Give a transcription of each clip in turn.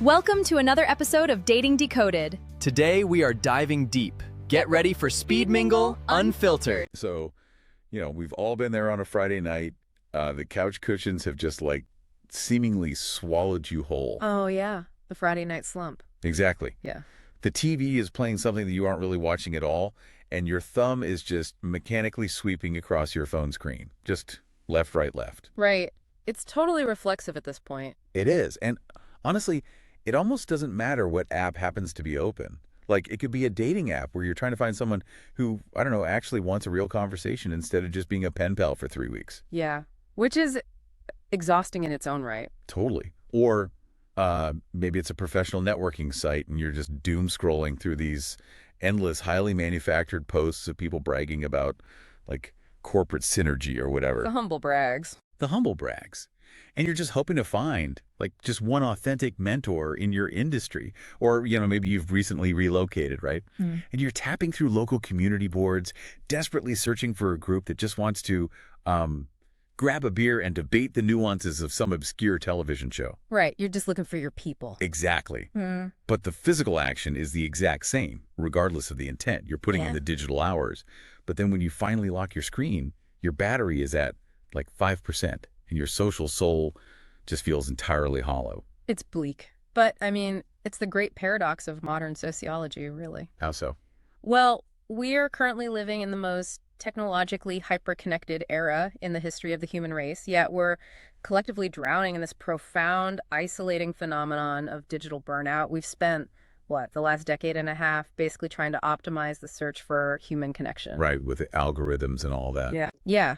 Welcome to another episode of Dating Decoded. Today we are diving deep. Get ready for Speed Mingle Unfiltered. So, we've all been there on a Friday night. The couch cushions have just seemingly swallowed you whole. Oh, yeah. The Friday night slump. Exactly. Yeah. The TV is playing something that you aren't really watching at all, and your thumb is just mechanically sweeping across your phone screen. Just left, right, left. Right. It's totally reflexive at this point. It is. And honestly, it almost doesn't matter what app happens to be open. It could be a dating app where you're trying to find someone who, actually wants a real conversation instead of just being a pen pal for 3 weeks. Yeah. Which is exhausting in its own right. Totally. Or maybe it's a professional networking site and you're just doom scrolling through these endless, highly manufactured posts of people bragging about corporate synergy or whatever. The humble brags. The humble brags. And you're just hoping to find just one authentic mentor in your industry. Or, maybe you've recently relocated, right? And you're tapping through local community boards, desperately searching for a group that just wants to grab a beer and debate the nuances of some obscure television show. Right. You're just looking for your people. Exactly. But the physical action is the exact same, regardless of the intent. You're putting in the digital hours. But then when you finally lock your screen, your battery is at 5%. And your social soul just feels entirely hollow. It's bleak. But, it's the great paradox of modern sociology, really. How so? Well, we're currently living in the most technologically hyper-connected era in the history of the human race, yet we're collectively drowning in this profound, isolating phenomenon of digital burnout. We've spent, the last decade and a half basically trying to optimize the search for human connection. Right, with the algorithms and all that. Yeah.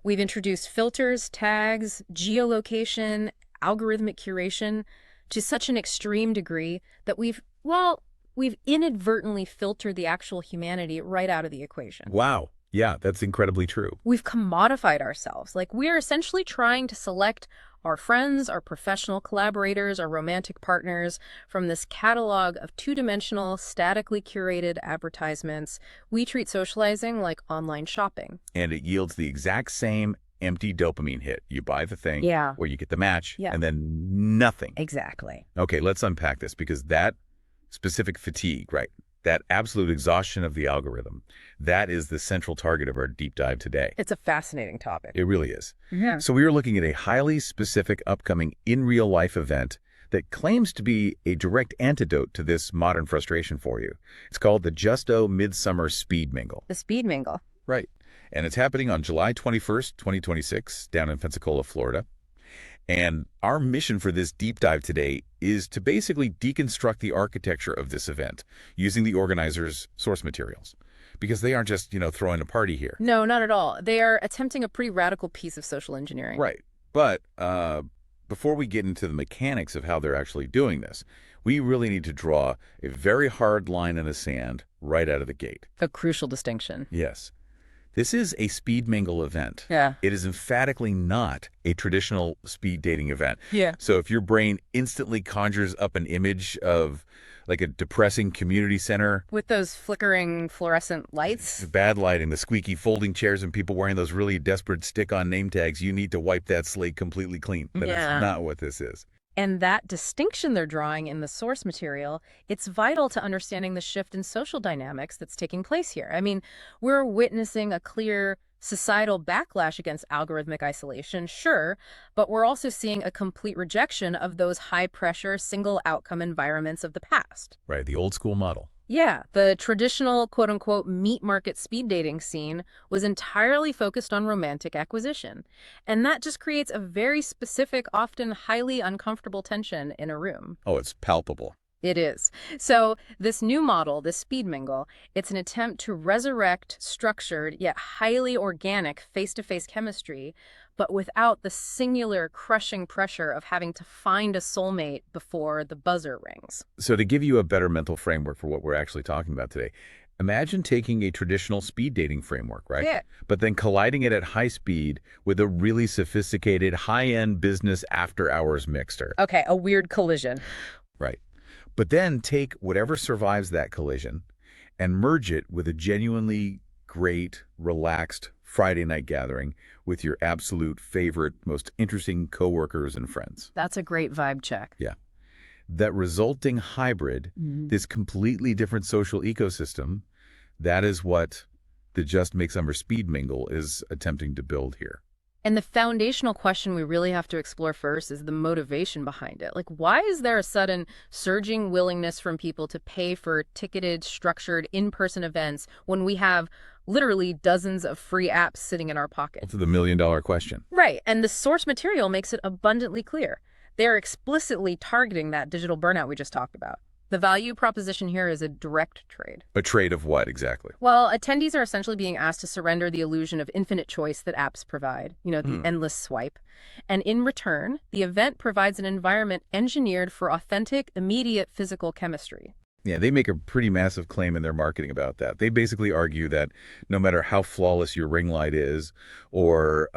We've introduced filters, tags, geolocation, algorithmic curation to such an extreme degree that we've inadvertently filtered the actual humanity right out of the equation. Wow. Yeah, that's incredibly true. We've commodified ourselves. We're essentially trying to select our friends, our professional collaborators, our romantic partners from this catalog of two-dimensional, statically curated advertisements. We treat socializing like online shopping. And it yields the exact same empty dopamine hit. You buy the thing, or you get the match, and then nothing. Exactly. Okay, let's unpack this, because that specific fatigue, right, that absolute exhaustion of the algorithm, that is the central target of our deep dive today. It's a fascinating topic. It really is. Yeah. So we are looking at a highly specific upcoming in-real-life event that claims to be a direct antidote to this modern frustration for you. It's called the Justo Midsummer Speed Mingle. The Speed Mingle. Right. And it's happening on July 21st, 2026, down in Pensacola, Florida. And our mission for this deep dive today is to basically deconstruct the architecture of this event using the organizers' source materials. Because they aren't just, throwing a party here. No, not at all. They are attempting a pretty radical piece of social engineering. Right. But before we get into the mechanics of how they're actually doing this, we really need to draw a very hard line in the sand right out of the gate. A crucial distinction. Yes. This is a speed mingle event. Yeah. It is emphatically not a traditional speed dating event. Yeah. So if your brain instantly conjures up an image of a depressing community center with those flickering fluorescent lights, bad lighting, the squeaky folding chairs, and people wearing those really desperate stick-on name tags, you need to wipe that slate completely clean. But it's not what this is. And that distinction they're drawing in the source material, it's vital to understanding the shift in social dynamics that's taking place here. We're witnessing a clear societal backlash against algorithmic isolation, sure, but we're also seeing a complete rejection of those high-pressure, single-outcome environments of the past. Right, the old school model. Yeah, the traditional quote-unquote meat market speed dating scene was entirely focused on romantic acquisition. And that just creates a very specific, often highly uncomfortable tension in a room. Oh, it's palpable. It is. So this new model, this speed mingle, it's an attempt to resurrect structured yet highly organic face-to-face chemistry, but without the singular crushing pressure of having to find a soulmate before the buzzer rings. So to give you a better mental framework for what we're actually talking about today, imagine taking a traditional speed dating framework, right? Yeah. But then colliding it at high speed with a really sophisticated high-end business after-hours mixer. Okay, a weird collision. Right. But then take whatever survives that collision and merge it with a genuinely great, relaxed Friday night gathering with your absolute favorite, most interesting coworkers and friends. That's a great vibe check. Yeah. that resulting hybrid, this completely different social ecosystem, that is what the Just Midsummer Speed Mingle is attempting to build here. And the foundational question we really have to explore first is the motivation behind it. Like, why is there a sudden surging willingness from people to pay for ticketed, structured, in-person events when we have literally dozens of free apps sitting in our pocket? To the million-dollar question. Right, and the source material makes it abundantly clear. They're explicitly targeting that digital burnout we just talked about. The value proposition here is a direct trade. A trade of what exactly? Well, attendees are essentially being asked to surrender the illusion of infinite choice that apps provide, the endless swipe. And in return, the event provides an environment engineered for authentic, immediate physical chemistry. Yeah, they make a pretty massive claim in their marketing about that. They basically argue that no matter how flawless your ring light is or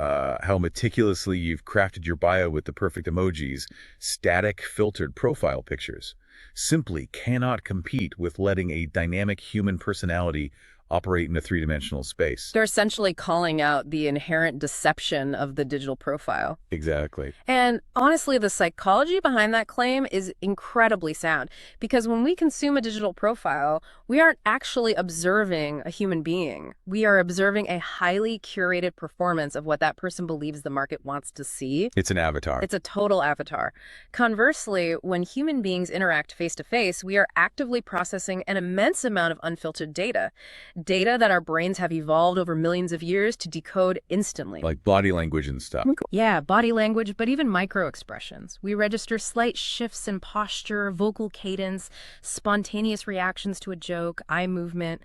how meticulously you've crafted your bio with the perfect emojis, static filtered profile pictures simply cannot compete with letting a dynamic human personality operate in a three-dimensional space. They're essentially calling out the inherent deception of the digital profile. Exactly. And honestly, the psychology behind that claim is incredibly sound, because when we consume a digital profile, we aren't actually observing a human being. We are observing a highly curated performance of what that person believes the market wants to see. It's an avatar. It's a total avatar. Conversely, when human beings interact face-to-face, we are actively processing an immense amount of unfiltered data that our brains have evolved over millions of years to decode instantly. Like body language and stuff. Yeah, body language, but even micro-expressions. We register slight shifts in posture, vocal cadence, spontaneous reactions to a joke, eye movement.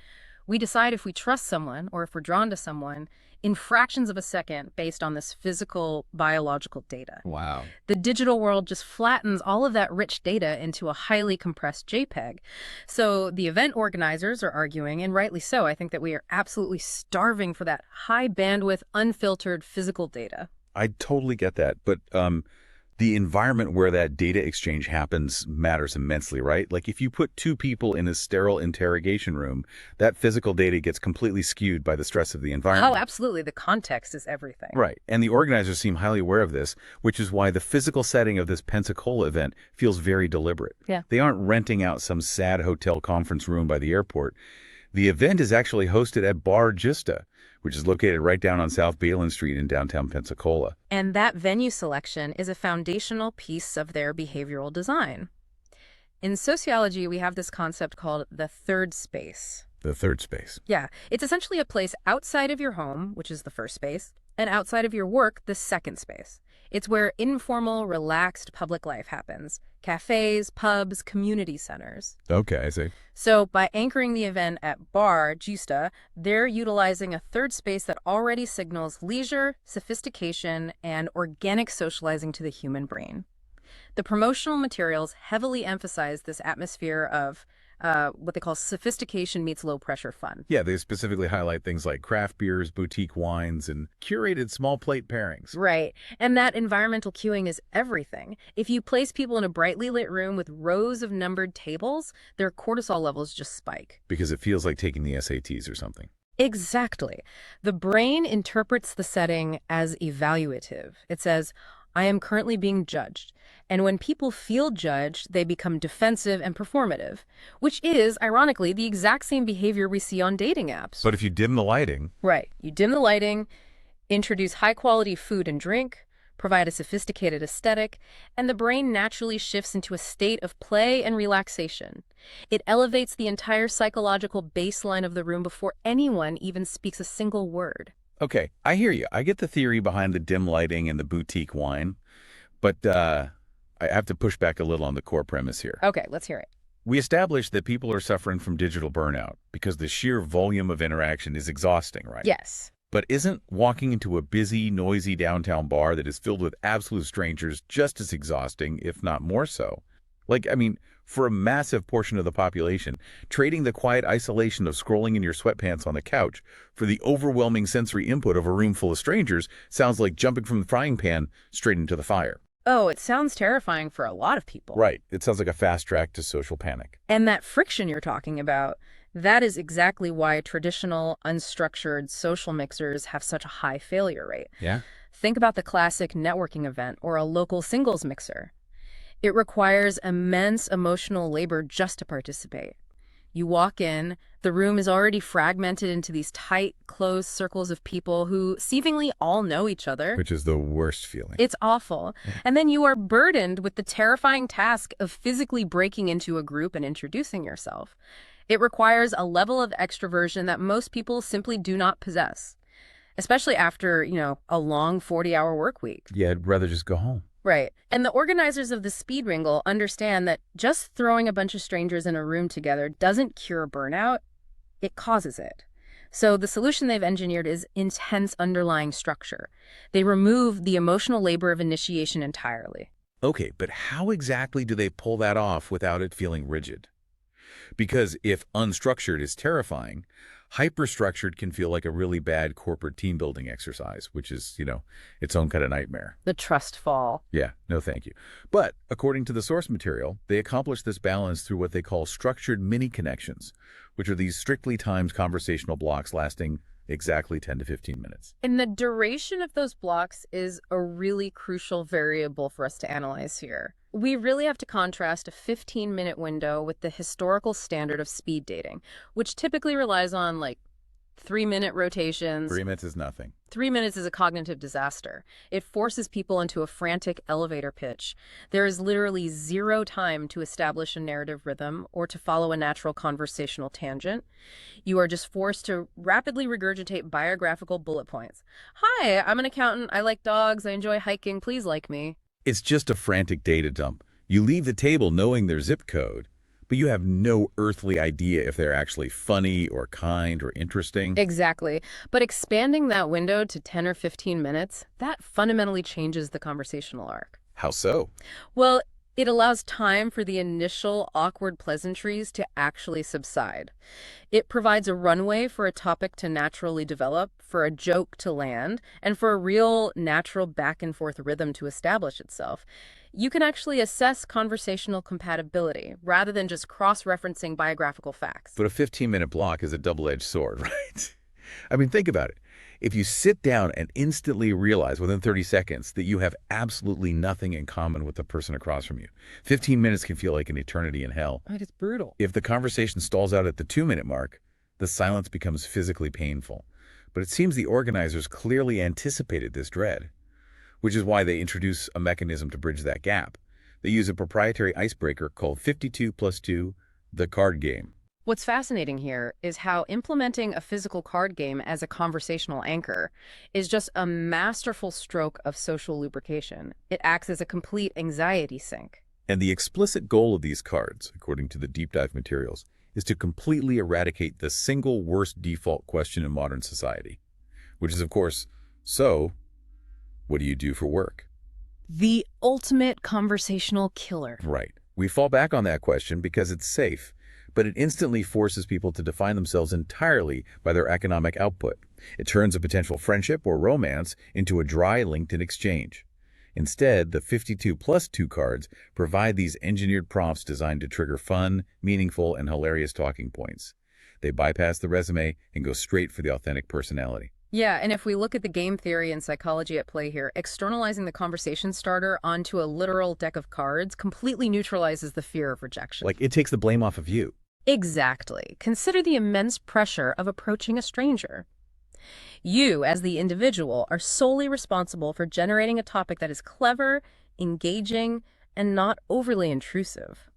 We decide if we trust someone or if we're drawn to someone in fractions of a second based on this physical, biological data. Wow. The digital world just flattens all of that rich data into a highly compressed JPEG. So the event organizers are arguing, and rightly so, I think that we are absolutely starving for that high bandwidth, unfiltered physical data. I totally get that. But the environment where that data exchange happens matters immensely, right? Like if you put two people in a sterile interrogation room, that physical data gets completely skewed by the stress of the environment. Oh, absolutely. The context is everything. Right. And the organizers seem highly aware of this, which is why the physical setting of this Pensacola event feels very deliberate. Yeah. They aren't renting out some sad hotel conference room by the airport. The event is actually hosted at Bar JustA, which is located right down on South Balin Street in downtown Pensacola. And that venue selection is a foundational piece of their behavioral design. In sociology, we have this concept called the third space. The third space. Yeah, it's essentially a place outside of your home, which is the first space, and outside of your work, the second space. It's where informal, relaxed public life happens. Cafes, pubs, community centers. Okay, I see. So by anchoring the event at Bar JustA, they're utilizing a third space that already signals leisure, sophistication, and organic socializing to the human brain. The promotional materials heavily emphasize this atmosphere of what they call sophistication meets low-pressure fun. Yeah, they specifically highlight things like craft beers, boutique wines, and curated small plate pairings. Right. And that environmental cueing is everything. If you place people in a brightly lit room with rows of numbered tables, their cortisol levels just spike. Because it feels like taking the SATs or something. Exactly. The brain interprets the setting as evaluative. It says, I am currently being judged. And when people feel judged, they become defensive and performative, which is, ironically, the exact same behavior we see on dating apps. But if you dim the lighting... Right. You dim the lighting, introduce high-quality food and drink, provide a sophisticated aesthetic, and the brain naturally shifts into a state of play and relaxation. It elevates the entire psychological baseline of the room before anyone even speaks a single word. Okay, I hear you. I get the theory behind the dim lighting and the boutique wine, but I have to push back a little on the core premise here. Okay, let's hear it. We established that people are suffering from digital burnout because the sheer volume of interaction is exhausting, right? Yes. But isn't walking into a busy, noisy downtown bar that is filled with absolute strangers just as exhausting, if not more so? Like, I mean, for a massive portion of the population, trading the quiet isolation of scrolling in your sweatpants on the couch for the overwhelming sensory input of a room full of strangers sounds like jumping from the frying pan straight into the fire. Oh, it sounds terrifying for a lot of people. Right. It sounds like a fast track to social panic. And that friction you're talking about, that is exactly why traditional, unstructured social mixers have such a high failure rate. Yeah? Think about the classic networking event or a local singles mixer. It requires immense emotional labor just to participate. You walk in, the room is already fragmented into these tight, closed circles of people who seemingly all know each other. Which is the worst feeling. It's awful. And then you are burdened with the terrifying task of physically breaking into a group and introducing yourself. It requires a level of extroversion that most people simply do not possess, especially after, a long 40-hour work week. Yeah, I'd rather just go home. Right. And the organizers of the Speed Mingle understand that just throwing a bunch of strangers in a room together doesn't cure burnout, it causes it. So the solution they've engineered is intense underlying structure. They remove the emotional labor of initiation entirely. Okay, but how exactly do they pull that off without it feeling rigid? Because if unstructured is terrifying, hyperstructured can feel like a really bad corporate team building exercise, which is, its own kind of nightmare. The trust fall. Yeah, no thank you. But according to the source material, they accomplish this balance through what they call structured mini connections, which are these strictly timed conversational blocks lasting exactly 10 to 15 minutes. And the duration of those blocks is a really crucial variable for us to analyze here. We really have to contrast a 15-minute window with the historical standard of speed dating, which typically relies on 3-minute rotations. 3 minutes is nothing. 3 minutes is a cognitive disaster. It forces people into a frantic elevator pitch. There is literally zero time to establish a narrative rhythm or to follow a natural conversational tangent. You are just forced to rapidly regurgitate biographical bullet points. Hi, I'm an accountant. I like dogs. I enjoy hiking. Please like me. It's just a frantic data dump. You leave the table knowing their zip code, but you have no earthly idea if they're actually funny or kind or interesting. Exactly. But expanding that window to 10 or 15 minutes, that fundamentally changes the conversational arc. How so? Well, it allows time for the initial awkward pleasantries to actually subside. It provides a runway for a topic to naturally develop, for a joke to land, and for a real natural back and forth rhythm to establish itself. You can actually assess conversational compatibility rather than just cross-referencing biographical facts. But a 15-minute block is a double-edged sword, right? I mean, think about it. If you sit down and instantly realize within 30 seconds that you have absolutely nothing in common with the person across from you, 15 minutes can feel like an eternity in hell. Right, it's brutal. If the conversation stalls out at the 2-minute mark, the silence becomes physically painful. But it seems the organizers clearly anticipated this dread, which is why they introduce a mechanism to bridge that gap. They use a proprietary icebreaker called 52+2, the card game. What's fascinating here is how implementing a physical card game as a conversational anchor is just a masterful stroke of social lubrication. It acts as a complete anxiety sink. And the explicit goal of these cards, according to the deep dive materials, is to completely eradicate the single worst default question in modern society, which is, of course, so what do you do for work? The ultimate conversational killer. Right. We fall back on that question because it's safe, but it instantly forces people to define themselves entirely by their economic output. It turns a potential friendship or romance into a dry LinkedIn exchange. Instead, the 52+2 cards provide these engineered prompts designed to trigger fun, meaningful, and hilarious talking points. They bypass the resume and go straight for the authentic personality. Yeah, and if we look at the game theory and psychology at play here, externalizing the conversation starter onto a literal deck of cards completely neutralizes the fear of rejection. Like, it takes the blame off of you. Exactly. Consider the immense pressure of approaching a stranger. You, as the individual, are solely responsible for generating a topic that is clever, engaging, and not overly intrusive.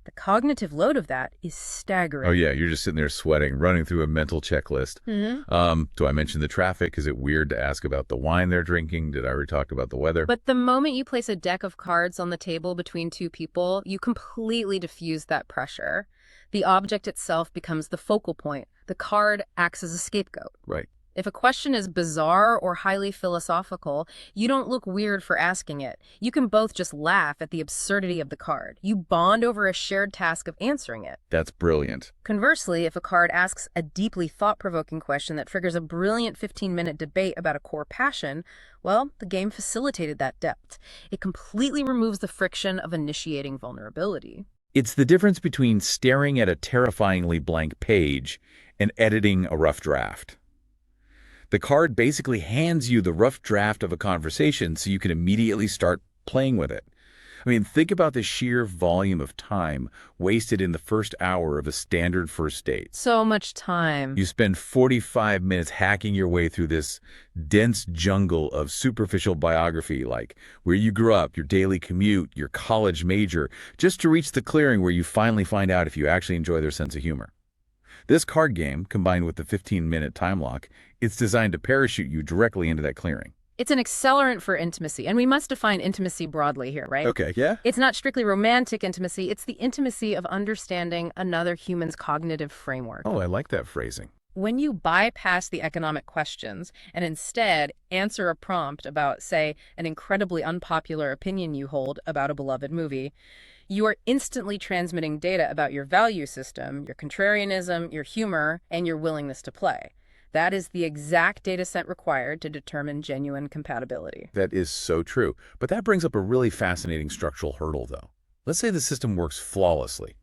The cognitive load of that is staggering. Oh, yeah, you're just sitting there sweating, running through a mental checklist. Do I mention the traffic? Is it weird to ask about the wine they're drinking? Did I already talk about the weather? But the moment you place a deck of cards on the table between two people, you completely diffuse that pressure. The object itself becomes the focal point. The card acts as a scapegoat. Right. If a question is bizarre or highly philosophical, you don't look weird for asking it. You can both just laugh at the absurdity of the card. You bond over a shared task of answering it. That's brilliant. Conversely, if a card asks a deeply thought-provoking question that triggers a brilliant 15-minute debate about a core passion, well, the game facilitated that depth. It completely removes the friction of initiating vulnerability. It's the difference between staring at a terrifyingly blank page and editing a rough draft. The card basically hands you the rough draft of a conversation so you can immediately start playing with it. I mean, think about the sheer volume of time wasted in the first hour of a standard first date. So much time. You spend 45 minutes hacking your way through this dense jungle of superficial biography, like where you grew up, your daily commute, your college major, just to reach the clearing where you finally find out if you actually enjoy their sense of humor. This card game, combined with the 15-minute time lock, it's designed to parachute you directly into that clearing. It's an accelerant for intimacy, and we must define intimacy broadly here, right? Okay, yeah? It's not strictly romantic intimacy, it's the intimacy of understanding another human's cognitive framework. Oh, I like that phrasing. When you bypass the economic questions and instead answer a prompt about, say, an incredibly unpopular opinion you hold about a beloved movie, you are instantly transmitting data about your value system, your contrarianism, your humor, and your willingness to play. That is the exact data set required to determine genuine compatibility. That is so true. But that brings up a really fascinating structural hurdle, though. Let's say the system works flawlessly.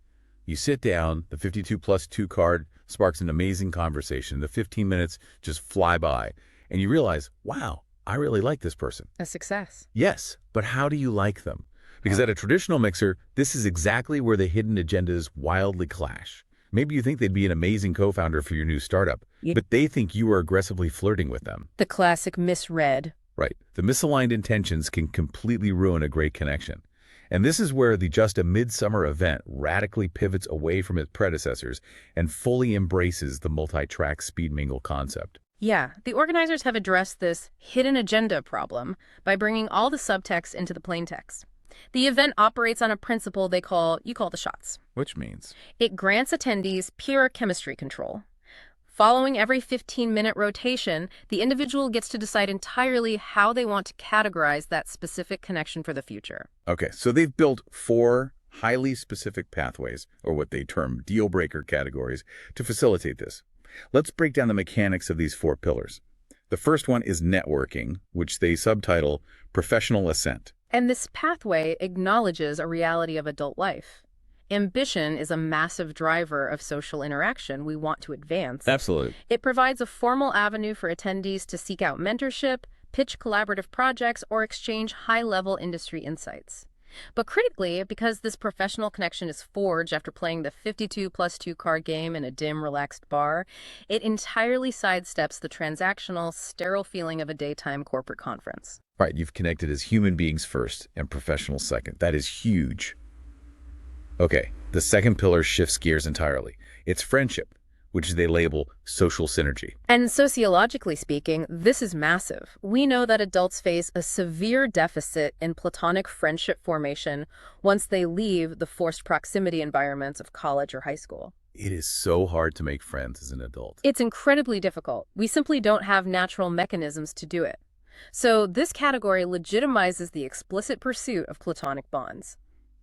You sit down, the 52 plus 2 card sparks an amazing conversation. The 15 minutes just fly by, and you realize, wow, I really like this person. A success. Yes, but how do you like them? Because at a traditional mixer, this is exactly where the hidden agendas wildly clash. Maybe you think they'd be an amazing co-founder for your new startup, but they think you are aggressively flirting with them. The classic misread. Right. The misaligned intentions can completely ruin a great connection. And this is where the JustA Midsummer event radically pivots away from its predecessors and fully embraces the multi-track speed mingle concept. Yeah, the organizers have addressed this hidden agenda problem by bringing all the subtext into the plain text. The event operates on a principle they call "you call the shots." Which means? It grants attendees pure chemistry control. Following every 15-minute rotation, the individual gets to decide entirely how they want to categorize that specific connection for the future. Okay, so they've built 4 highly specific pathways, or what they term deal-breaker categories, to facilitate this. Let's break down the mechanics of these 4 pillars. The first one is networking, which they subtitle professional assent. And this pathway acknowledges a reality of adult life. Ambition is a massive driver of social interaction we want to advance. Absolutely. It provides a formal avenue for attendees to seek out mentorship, pitch collaborative projects, or exchange high-level industry insights. But critically, because this professional connection is forged after playing the 52 plus 2 card game in a dim, relaxed bar, it entirely sidesteps the transactional, sterile feeling of a daytime corporate conference. Right, you've connected as human beings first and professionals second. That is huge. Okay, the second pillar shifts gears entirely. It's friendship, which they label social synergy. And sociologically speaking, this is massive. We know that adults face a severe deficit in platonic friendship formation once they leave the forced proximity environments of college or high school. It is so hard to make friends as an adult. It's incredibly difficult. We simply don't have natural mechanisms to do it. So this category legitimizes the explicit pursuit of platonic bonds.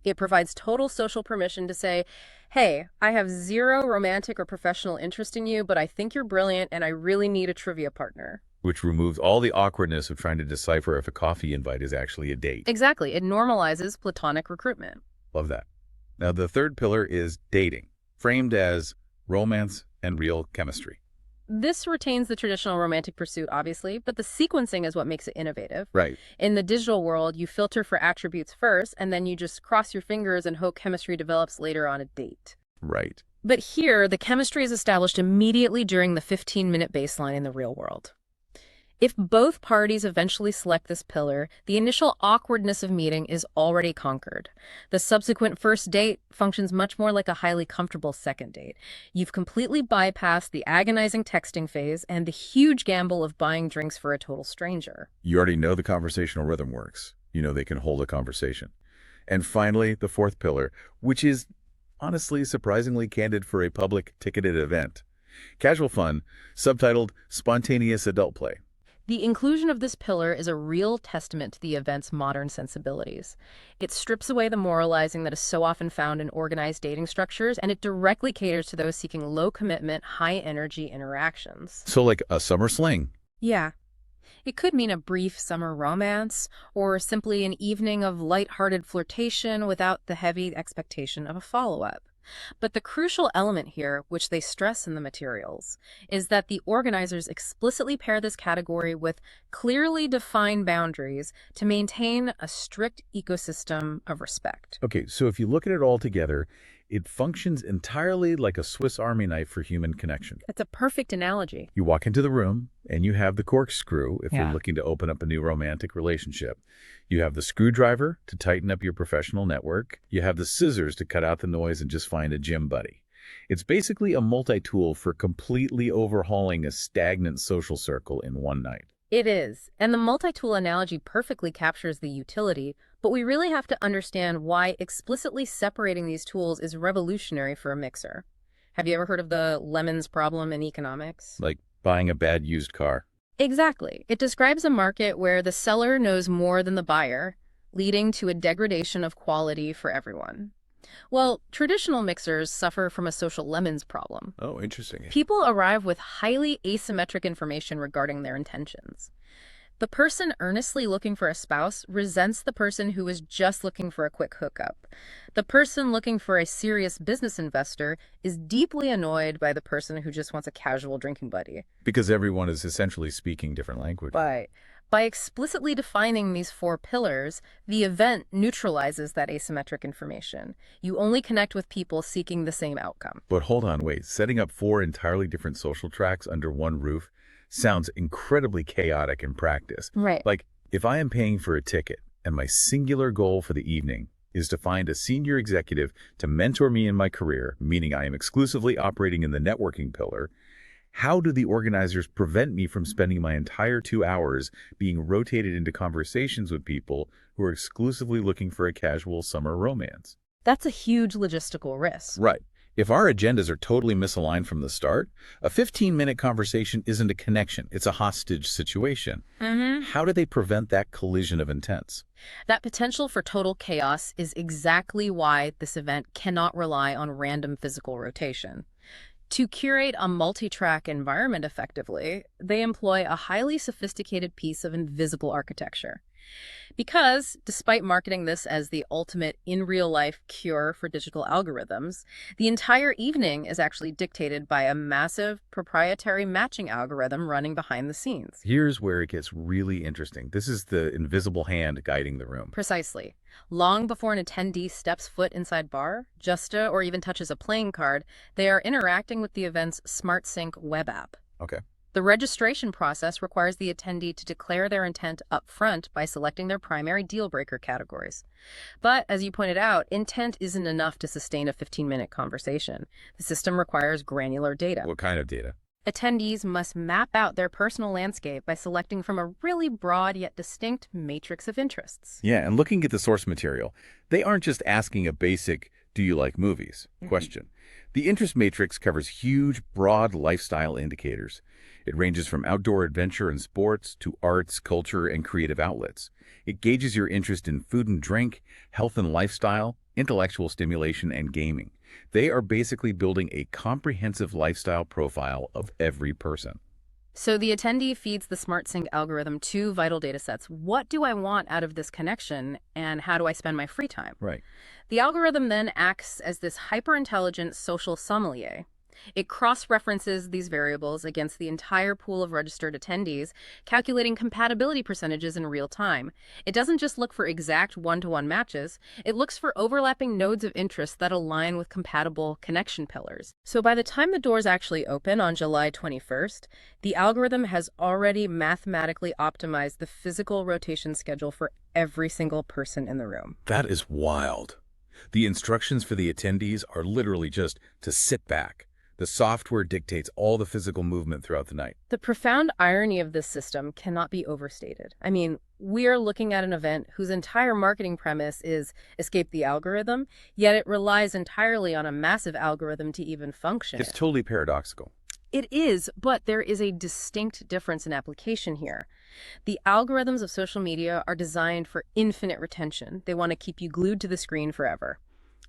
It provides total social permission to say, hey, I have zero romantic or professional interest in you, but I think you're brilliant and I really need a trivia partner. Which removes all the awkwardness of trying to decipher if a coffee invite is actually a date. Exactly. It normalizes platonic recruitment. Love that. Now, the third pillar is dating, framed as romance and real chemistry. This retains the traditional romantic pursuit, obviously, but the sequencing is what makes it innovative. Right. In the digital world, you filter for attributes first, and then you just cross your fingers and hope chemistry develops later on a date. Right. But here, the chemistry is established immediately during the 15-minute baseline in the real world. If both parties eventually select this pillar, the initial awkwardness of meeting is already conquered. The subsequent first date functions much more like a highly comfortable second date. You've completely bypassed the agonizing texting phase and the huge gamble of buying drinks for a total stranger. You already know the conversational rhythm works. You know they can hold a conversation. And finally, the fourth pillar, which is honestly surprisingly candid for a public ticketed event. Casual fun, subtitled Spontaneous Adult Play. The inclusion of this pillar is a real testament to the event's modern sensibilities. It strips away the moralizing that is so often found in organized dating structures, and it directly caters to those seeking low-commitment, high-energy interactions. So like a summer sling. Yeah. It could mean a brief summer romance, or simply an evening of light-hearted flirtation without the heavy expectation of a follow-up. But the crucial element here, which they stress in the materials, is that the organizers explicitly pair this category with clearly defined boundaries to maintain a strict ecosystem of respect. Okay, so if you look at it all together, it functions entirely like a Swiss Army knife for human connection. That's a perfect analogy. You walk into the room and you have the corkscrew if Yeah. you're looking to open up a new romantic relationship. You have the screwdriver to tighten up your professional network. You have the scissors to cut out the noise and just find a gym buddy. It's basically a multi-tool for completely overhauling a stagnant social circle in one night. It is, and the multi-tool analogy perfectly captures the utility, but we really have to understand why explicitly separating these tools is revolutionary for a mixer. Have you ever heard of the lemons problem in economics? Like buying a bad used car. Exactly. It describes a market where the seller knows more than the buyer, leading to a degradation of quality for everyone. Well, traditional mixers suffer from a social lemons problem. Oh, interesting. People arrive with highly asymmetric information regarding their intentions. The person earnestly looking for a spouse resents the person who is just looking for a quick hookup. The person looking for a serious business investor is deeply annoyed by the person who just wants a casual drinking buddy. Because everyone is essentially speaking different language. By explicitly defining these four pillars, the event neutralizes that asymmetric information. You only connect with people seeking the same outcome. But hold on, wait. Setting up 4 entirely different social tracks under one roof sounds incredibly chaotic in practice. Right. Like, if I am paying for a ticket and my singular goal for the evening is to find a senior executive to mentor me in my career, meaning I am exclusively operating in the networking pillar, how do the organizers prevent me from spending my entire 2 hours being rotated into conversations with people who are exclusively looking for a casual summer romance? That's a huge logistical risk. Right. If our agendas are totally misaligned from the start, a 15-minute conversation isn't a connection. It's a hostage situation. How do they prevent that collision of intents? That potential for total chaos is exactly why this event cannot rely on random physical rotation. To curate a multi-track environment effectively, they employ a highly sophisticated piece of invisible architecture. Because, despite marketing this as the ultimate in-real-life cure for digital algorithms, the entire evening is actually dictated by a massive proprietary matching algorithm running behind the scenes. Here's where it gets really interesting. This is the invisible hand guiding the room. Precisely. Long before an attendee steps foot inside bar, JustA, or even touches a playing card, they are interacting with the event's SmartSync web app. Okay. The registration process requires the attendee to declare their intent up front by selecting their primary deal-breaker categories. But, as you pointed out, intent isn't enough to sustain a 15-minute conversation. The system requires granular data. What kind of data? Attendees must map out their personal landscape by selecting from a really broad yet distinct matrix of interests. Yeah, and looking at the source material, they aren't just asking a basic, do you like movies question. The interest matrix covers huge, broad lifestyle indicators. It ranges from outdoor adventure and sports to arts, culture, and creative outlets. It gauges your interest in food and drink, health and lifestyle, intellectual stimulation, and gaming. They are basically building a comprehensive lifestyle profile of every person. So the attendee feeds the SmartSync algorithm 2 vital data sets. What do I want out of this connection, and how do I spend my free time? Right. The algorithm then acts as this hyper-intelligent social sommelier. It cross-references these variables against the entire pool of registered attendees, calculating compatibility percentages in real time. It doesn't just look for exact one-to-one matches, it looks for overlapping nodes of interest that align with compatible connection pillars. So by the time the doors actually open on July 21st, the algorithm has already mathematically optimized the physical rotation schedule for every single person in the room. That is wild. The instructions for the attendees are literally just to sit back. The software dictates all the physical movement throughout the night. The profound irony of this system cannot be overstated. I mean, we are looking at an event whose entire marketing premise is escape the algorithm, yet it relies entirely on a massive algorithm to even function. It's totally paradoxical. It is, but there is a distinct difference in application here. The algorithms of social media are designed for infinite retention. They want to keep you glued to the screen forever.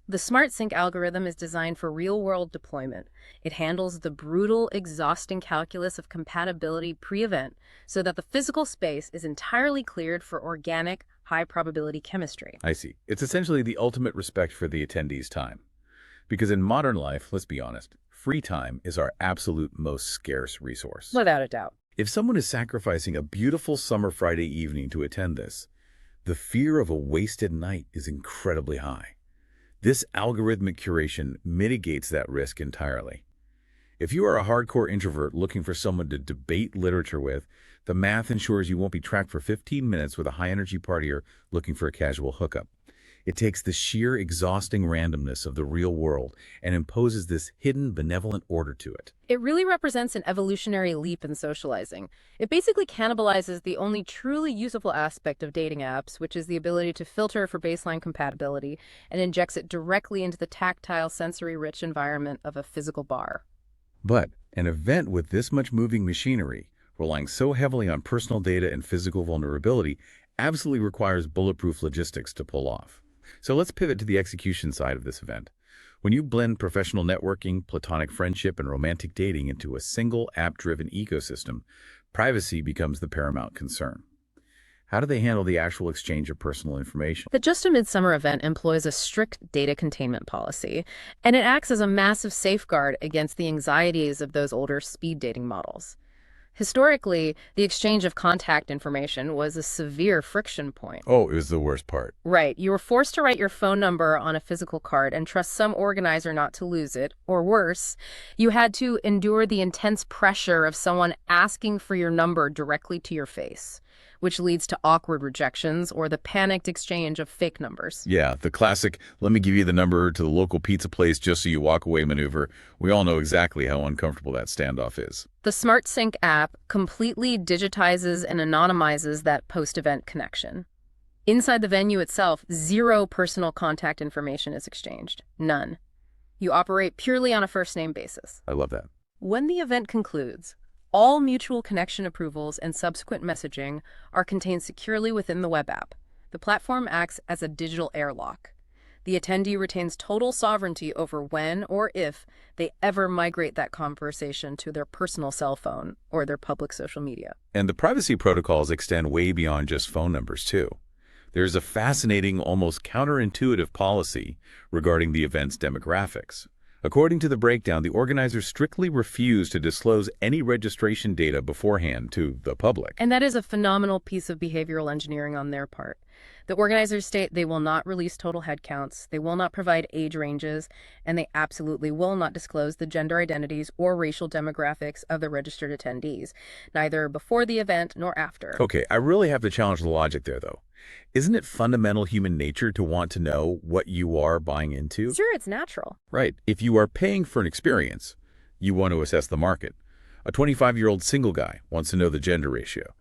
The SmartSync algorithm is designed for real-world deployment. It handles the brutal, exhausting calculus of compatibility pre-event so that the physical space is entirely cleared for organic, high-probability chemistry. I see. It's essentially the ultimate respect for the attendees' time. Because in modern life, let's be honest, free time is our absolute most scarce resource. Without a doubt. If someone is sacrificing a beautiful summer Friday evening to attend this, the fear of a wasted night is incredibly high. This algorithmic curation mitigates that risk entirely. If you are a hardcore introvert looking for someone to debate literature with, the math ensures you won't be tracked for 15 minutes with a high-energy partier looking for a casual hookup. It takes the sheer exhausting randomness of the real world and imposes this hidden benevolent order to it. It really represents an evolutionary leap in socializing. It basically cannibalizes the only truly usable aspect of dating apps, which is the ability to filter for baseline compatibility, and injects it directly into the tactile, sensory-rich environment of a physical bar. But an event with this much moving machinery, relying so heavily on personal data and physical vulnerability, absolutely requires bulletproof logistics to pull off. So let's pivot to the execution side of this event. When you blend professional networking, platonic friendship, and romantic dating into a single app-driven ecosystem, privacy becomes the paramount concern. How do they handle the actual exchange of personal information? The JustA Midsummer event employs a strict data containment policy, and it acts as a massive safeguard against the anxieties of those older speed dating models. Historically, the exchange of contact information was a severe friction point. Oh, it was the worst part. Right. You were forced to write your phone number on a physical card and trust some organizer not to lose it. Or worse, you had to endure the intense pressure of someone asking for your number directly to your face, which leads to awkward rejections or the panicked exchange of fake numbers. Yeah, the classic, let me give you the number to the local pizza place just so you walk away maneuver. We all know exactly how uncomfortable that standoff is. The SmartSync app completely digitizes and anonymizes that post-event connection. Inside the venue itself, zero personal contact information is exchanged. None. You operate purely on a first-name basis. I love that. When the event concludes, all mutual connection approvals and subsequent messaging are contained securely within the web app. The platform acts as a digital airlock. The attendee retains total sovereignty over when or if they ever migrate that conversation to their personal cell phone or their public social media. And the privacy protocols extend way beyond just phone numbers, too. There's a fascinating, almost counterintuitive policy regarding the event's demographics. According to the breakdown, the organizers strictly refuse to disclose any registration data beforehand to the public. And that is a phenomenal piece of behavioral engineering on their part. The organizers state they will not release total headcounts, they will not provide age ranges, and they absolutely will not disclose the gender identities or racial demographics of the registered attendees, neither before the event nor after. Okay, I really have to challenge the logic there, though. Isn't it fundamental human nature to want to know what you are buying into? Sure, it's natural. Right. If you are paying for an experience, you want to assess the market. A 25-year-old single guy wants to know the gender ratio.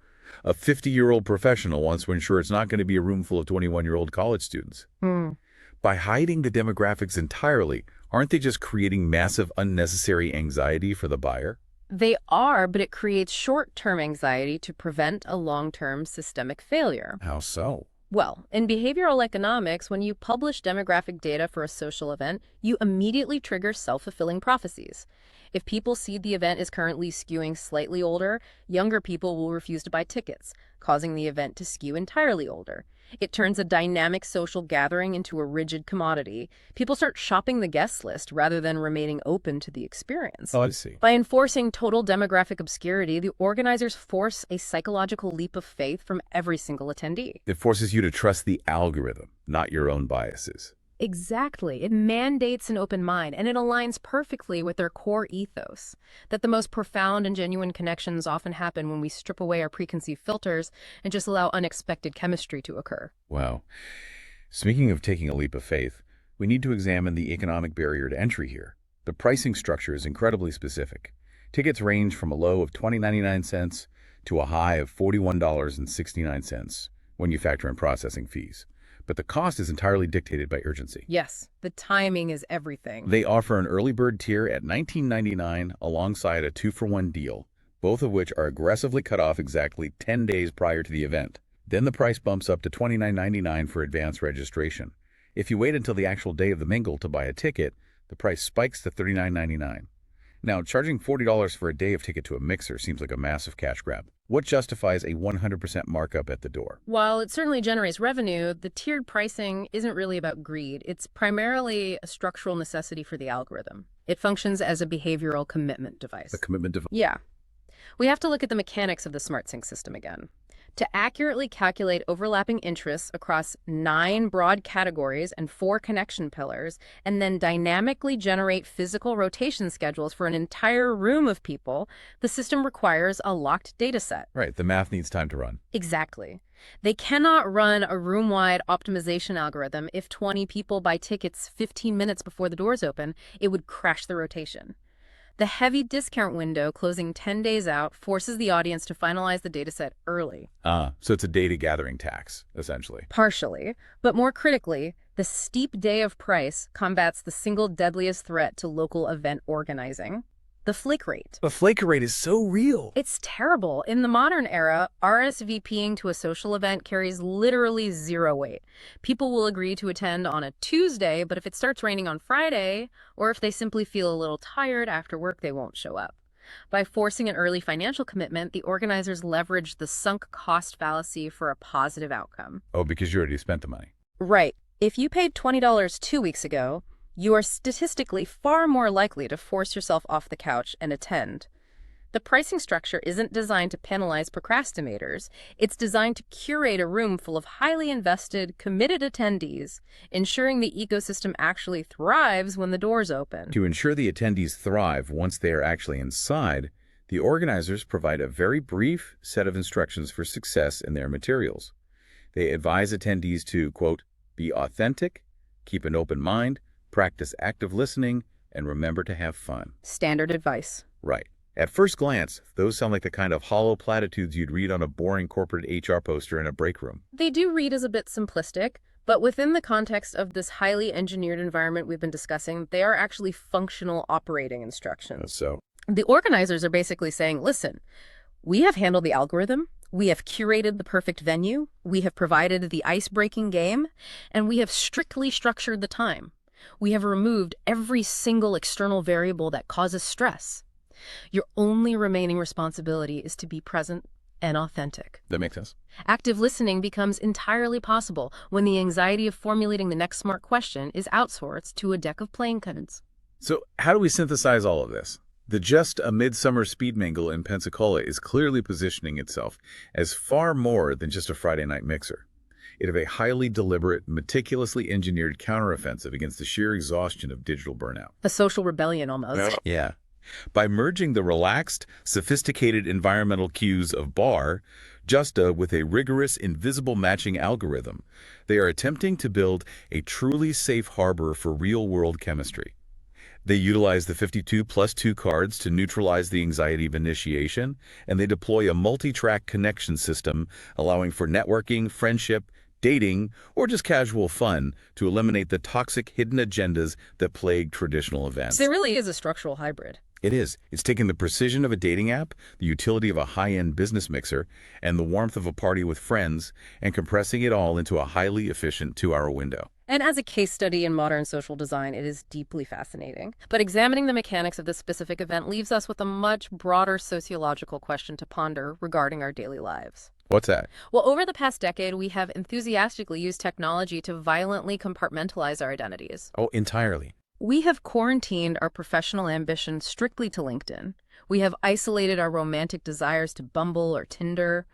A 50-year-old professional wants to ensure it's not going to be a room full of 21-year-old college students. By hiding the demographics entirely, aren't they just creating massive unnecessary anxiety for the buyer? They are, but it creates short-term anxiety to prevent a long-term systemic failure. How so? Well, in behavioral economics, when you publish demographic data for a social event, you immediately trigger self-fulfilling prophecies. If people see the event is currently skewing slightly older, younger people will refuse to buy tickets, causing the event to skew entirely older. It turns a dynamic social gathering into a rigid commodity. People start shopping the guest list rather than remaining open to the experience. Oh, I see. By enforcing total demographic obscurity, the organizers force a psychological leap of faith from every single attendee. It forces you to trust the algorithm, not your own biases. Exactly. It mandates an open mind, and it aligns perfectly with their core ethos, that the most profound and genuine connections often happen when we strip away our preconceived filters and just allow unexpected chemistry to occur. Wow. Speaking of taking a leap of faith, we need to examine the economic barrier to entry here. The pricing structure is incredibly specific. Tickets range from a low of $20.99 to a high of $41.69 when you factor in processing fees. But the cost is entirely dictated by urgency. Yes, the timing is everything. They offer an early bird tier at $19.99 alongside a 2-for-1 deal, both of which are aggressively cut off exactly 10 days prior to the event. Then the price bumps up to $29.99 for advance registration. If you wait until the actual day of the mingle to buy a ticket, the price spikes to $39.99. Now, charging $40 for a day of ticket to a mixer seems like a massive cash grab. What justifies a 100% markup at the door? While it certainly generates revenue, the tiered pricing isn't really about greed. It's primarily a structural necessity for the algorithm. It functions as a behavioral commitment device. A commitment device? Yeah. We have to look at the mechanics of the SmartSync system again. To accurately calculate overlapping interests across 9 broad categories and 4 connection pillars, and then dynamically generate physical rotation schedules for an entire room of people, the system requires a locked data set. Right, the math needs time to run. Exactly. They cannot run a room-wide optimization algorithm if 20 people buy tickets 15 minutes before the doors open. It would crash the rotation. The heavy discount window closing 10 days out forces the audience to finalize the dataset early. So it's a data gathering tax, essentially. Partially, but more critically, the steep day of price combats the single deadliest threat to local event organizing: the flake rate. The flake rate is so real. It's terrible. In the modern era, RSVPing to a social event carries literally zero weight. People will agree to attend on a Tuesday, but if it starts raining on Friday, or if they simply feel a little tired after work, they won't show up. By forcing an early financial commitment, the organizers leverage the sunk cost fallacy for a positive outcome. Oh, because you already spent the money. Right. If you paid $20 2 weeks ago, you are statistically far more likely to force yourself off the couch and attend. The pricing structure isn't designed to penalize procrastinators. It's designed to curate a room full of highly invested, committed attendees, ensuring the ecosystem actually thrives when the doors open. To ensure the attendees thrive once they are actually inside, the organizers provide a very brief set of instructions for success in their materials. They advise attendees to, quote, be authentic, keep an open mind, practice active listening, and remember to have fun. Standard advice. Right. At first glance, those sound like the kind of hollow platitudes you'd read on a boring corporate HR poster in a break room. They do read as a bit simplistic, but within the context of this highly engineered environment we've been discussing, they are actually functional operating instructions. So, The organizers are basically saying, listen, we have handled the algorithm, we have curated the perfect venue, we have provided the ice-breaking game, and we have strictly structured the time. We have removed every single external variable that causes stress. Your only remaining responsibility is to be present and authentic. that makes sense. Active listening becomes entirely possible when the anxiety of formulating the next smart question is outsourced to a deck of playing cards. So how do we synthesize all of this? The JustA Midsummer Speed Mingle in Pensacola is clearly positioning itself as far more than just a Friday night mixer. It is a highly deliberate, meticulously engineered counteroffensive against the sheer exhaustion of digital burnout. A social rebellion almost. Yeah. By merging the relaxed, sophisticated environmental cues of bar, JustA with a rigorous, invisible matching algorithm, they are attempting to build a truly safe harbor for real-world chemistry. They utilize the 52+2 cards to neutralize the anxiety of initiation, and they deploy a multi-track connection system allowing for networking, friendship, dating, or just casual fun to eliminate the toxic hidden agendas that plague traditional events. There really is a structural hybrid. It is. It's taking the precision of a dating app, the utility of a high-end business mixer, and the warmth of a party with friends, and compressing it all into a highly efficient 2-hour window. And as a case study in modern social design, it is deeply fascinating. But examining the mechanics of this specific event leaves us with a much broader sociological question to ponder regarding our daily lives. What's that? Well, over the past decade, we have enthusiastically used technology to violently compartmentalize our identities. Oh, entirely. We have quarantined our professional ambition strictly to LinkedIn. We have isolated our romantic desires to Bumble or Tinder.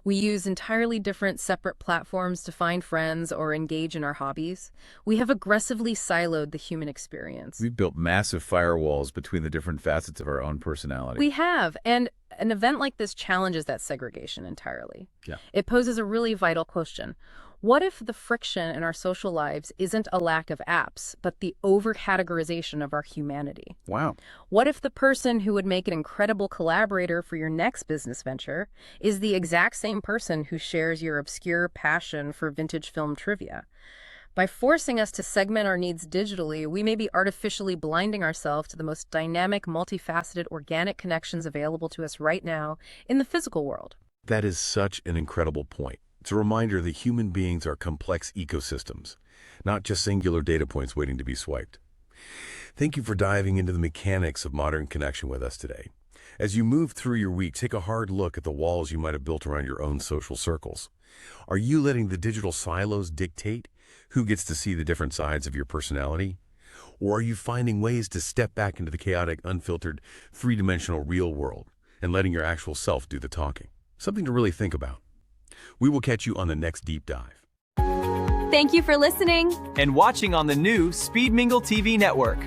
We use entirely different separate platforms to find friends or engage in our hobbies. We have aggressively siloed the human experience. We've built massive firewalls between the different facets of our own personality. We have, and an event like this challenges that segregation entirely. Yeah. It poses a really vital question. What if the friction in our social lives isn't a lack of apps, but the over-categorization of our humanity? Wow. What if the person who would make an incredible collaborator for your next business venture is the exact same person who shares your obscure passion for vintage film trivia? By forcing us to segment our needs digitally, we may be artificially blinding ourselves to the most dynamic, multifaceted, organic connections available to us right now in the physical world. That is such an incredible point. It's a reminder that human beings are complex ecosystems, not just singular data points waiting to be swiped. Thank you for diving into the mechanics of modern connection with us today. As you move through your week, take a hard look at the walls you might have built around your own social circles. Are you letting the digital silos dictate who gets to see the different sides of your personality? Or are you finding ways to step back into the chaotic, unfiltered, three-dimensional real world and letting your actual self do the talking? Something to really think about. We will catch you on the next deep dive. Thank you for listening. And watching on the new Speed Mingle TV network.